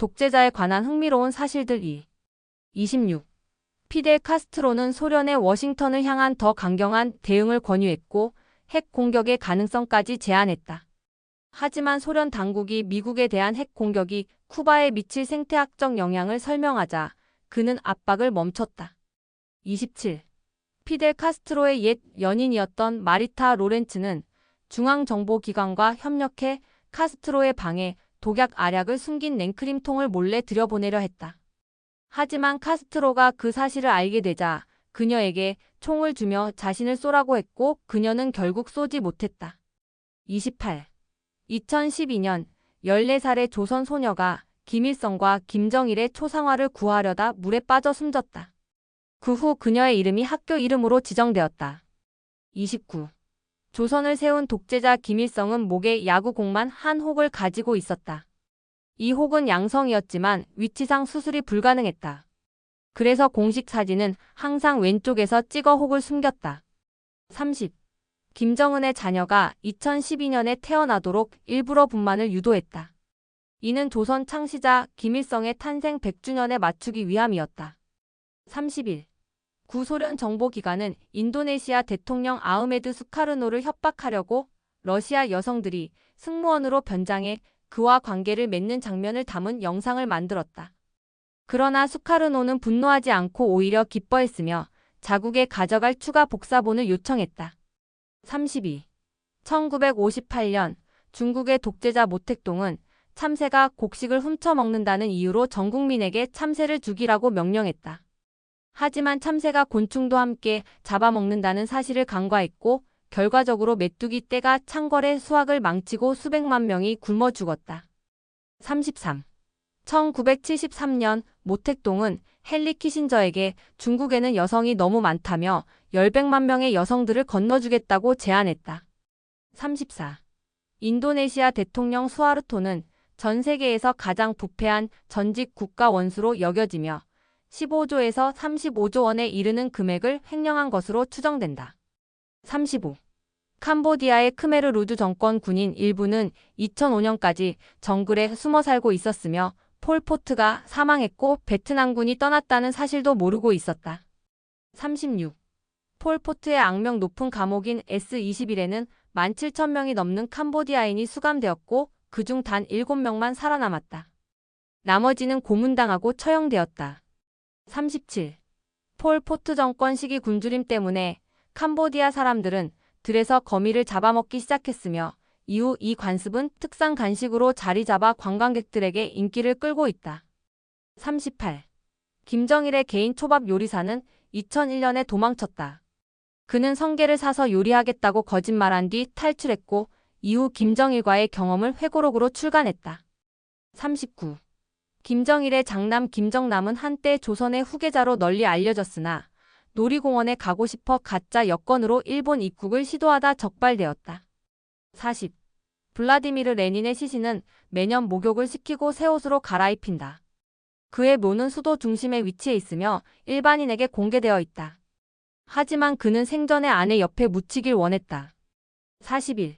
독재자에 관한 흥미로운 사실들 26. 피델 카스트로는 소련의 워싱턴을 향한 더 강경한 대응을 권유했고 핵 공격의 가능성까지 제안했다. 하지만 소련 당국이 미국에 대한 핵 공격이 쿠바에 미칠 생태학적 영향을 설명하자 그는 압박을 멈췄다. 27. 피델 카스트로의 옛 연인이었던 마리타 로렌츠는 중앙정보기관과 협력해 카스트로의 방에 독약 알약을 숨긴 냉크림통을 몰래 들여보내려 했다. 하지만 카스트로가 그 사실을 알게 되자 그녀에게 총을 주며 자신을 쏘라고 했고 그녀는 결국 쏘지 못했다. 28. 2012년 14살의 조선 소녀가 김일성과 김정일의 초상화를 구하려다 물에 빠져 숨졌다. 그 후 그녀의 이름이 학교 이름으로 지정되었다. 29. 조선을 세운 독재자 김일성은 목에 야구공만 한 혹을 가지고 있었다. 이 혹은 양성이었지만 위치상 수술이 불가능했다. 그래서 공식 사진은 항상 왼쪽에서 찍어 혹을 숨겼다. 30. 김정은의 자녀가 2012년에 태어나도록 일부러 분만을 유도했다. 이는 조선 창시자 김일성의 탄생 100주년에 맞추기 위함이었다. 31. 구소련 정보기관은 인도네시아 대통령 아흐메드 수카르노를 협박하려고 러시아 여성들이 승무원으로 변장해 그와 관계를 맺는 장면을 담은 영상을 만들었다. 그러나 수카르노는 분노하지 않고 오히려 기뻐했으며 자국에 가져갈 추가 복사본을 요청했다. 32. 1958년 중국의 독재자 모택동은 참새가 곡식을 훔쳐먹는다는 이유로 전 국민에게 참새를 죽이라고 명령했다. 하지만 참새가 곤충도 함께 잡아먹는다는 사실을 간과했고 결과적으로 메뚜기 떼가 창궐의 수확을 망치고 수백만 명이 굶어 죽었다. 33. 1973년 모택동은 헨리 키신저에게 중국에는 여성이 너무 많다며 열백만 명의 여성들을 건너주겠다고 제안했다. 34. 인도네시아 대통령 수하르토는 전 세계에서 가장 부패한 전직 국가 원수로 여겨지며 15조에서 35조 원에 이르는 금액을 횡령한 것으로 추정된다. 35. 캄보디아의 크메르 루주 정권 군인 일부는 2005년까지 정글에 숨어 살고 있었으며 폴포트가 사망했고 베트남군이 떠났다는 사실도 모르고 있었다. 36. 폴포트의 악명 높은 감옥인 S21에는 17,000명이 넘는 캄보디아인이 수감되었고 그중 단 7명만 살아남았다. 나머지는 고문당하고 처형되었다. 37. 폴포트 정권 시기 굶주림 때문에 캄보디아 사람들은 들에서 거미를 잡아먹기 시작했으며 이후 이 관습은 특산 간식으로 자리 잡아 관광객들에게 인기를 끌고 있다. 38. 김정일의 개인 초밥 요리사는 2001년에 도망쳤다. 그는 성게를 사서 요리하겠다고 거짓말한 뒤 탈출했고 이후 김정일과의 경험을 회고록으로 출간했다. 39. 김정일의 장남 김정남은 한때 조선의 후계자로 널리 알려졌으나 놀이공원에 가고 싶어 가짜 여권으로 일본 입국을 시도하다 적발되었다. 40. 블라디미르 레닌의 시신은 매년 목욕을 시키고 새 옷으로 갈아입힌다. 그의 묘는 수도 중심에 위치해 있으며 일반인에게 공개되어 있다. 하지만 그는 생전에 아내 옆에 묻히길 원했다. 41.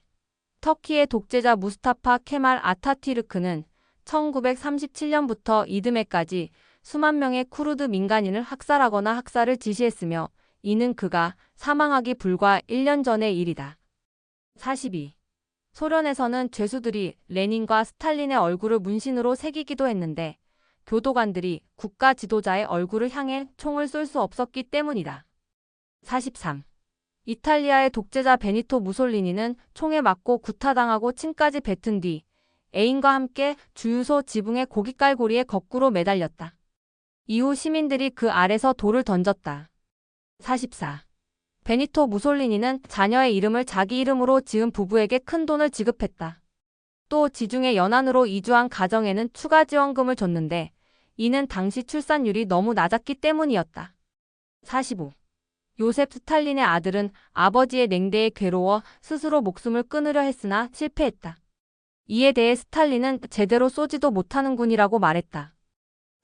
터키의 독재자 무스타파 케말 아타튀르크는 1937년부터 이듬해까지 수만 명의 쿠르드 민간인을 학살하거나 학살을 지시했으며 이는 그가 사망하기 불과 1년 전의 일이다. 42. 소련에서는 죄수들이 레닌과 스탈린의 얼굴을 문신으로 새기기도 했는데 교도관들이 국가 지도자의 얼굴을 향해 총을 쏠 수 없었기 때문이다. 43. 이탈리아의 독재자 베니토 무솔리니는 총에 맞고 구타당하고 침까지 뱉은 뒤 애인과 함께 주유소 지붕의 고깃갈고리에 거꾸로 매달렸다. 이후 시민들이 그 아래서 돌을 던졌다. 44. 베니토 무솔리니는 자녀의 이름을 자기 이름으로 지은 부부에게 큰 돈을 지급했다. 또 지중해 연안으로 이주한 가정에는 추가 지원금을 줬는데 이는 당시 출산율이 너무 낮았기 때문이었다. 45. 요셉 스탈린의 아들은 아버지의 냉대에 괴로워 스스로 목숨을 끊으려 했으나 실패했다. 이에 대해 스탈린은 제대로 쏘지도 못하는군이라고 말했다.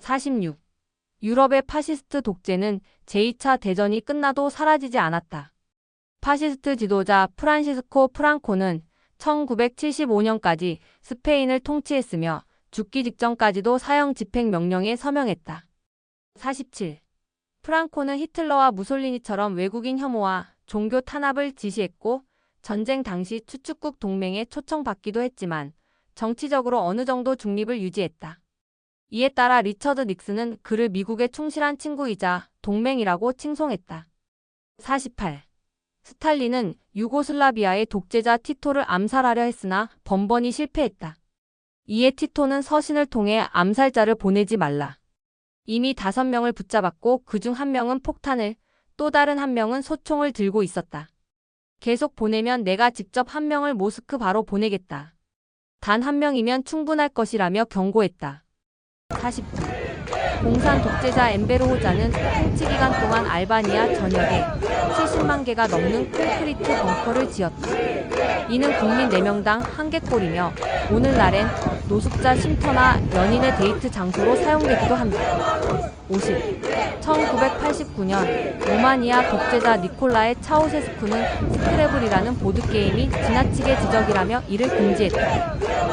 46. 유럽의 파시스트 독재는 제2차 대전이 끝나도 사라지지 않았다. 파시스트 지도자 프란시스코 프랑코는 1975년까지 스페인을 통치했으며 죽기 직전까지도 사형 집행 명령에 서명했다. 47. 프랑코는 히틀러와 무솔리니처럼 외국인 혐오와 종교 탄압을 지시했고 전쟁 당시 추축국 동맹에 초청받기도 했지만 정치적으로 어느 정도 중립을 유지했다. 이에 따라 리처드 닉슨은 그를 미국의 충실한 친구이자 동맹이라고 칭송했다. 48. 스탈린은 유고슬라비아의 독재자 티토를 암살하려 했으나 번번이 실패했다. 이에 티토는 서신을 통해 암살자를 보내지 말라. 이미 5명을 붙잡았고 그중 1명은 폭탄을, 또 다른 1명은 소총을 들고 있었다. 계속 보내면 내가 직접 1명을 모스크 바로 보내겠다. 단 1명이면 충분할 것이라며 경고했다. 49. 공산 독재자 엠베르 호자는 통치 기간 동안 알바니아 전역에 70만 개가 넘는 콘크리트 벙커를 지었다. 이는 국민 4명당 1개꼴이며 오늘날엔 노숙자 쉼터나 연인의 데이트 장소로 사용되기도 한다. 50. 1989년 로마니아 독재자 니콜라의 차우세스쿠는 스크래블이라는 보드게임이 지나치게 지적이라며 이를 금지했다.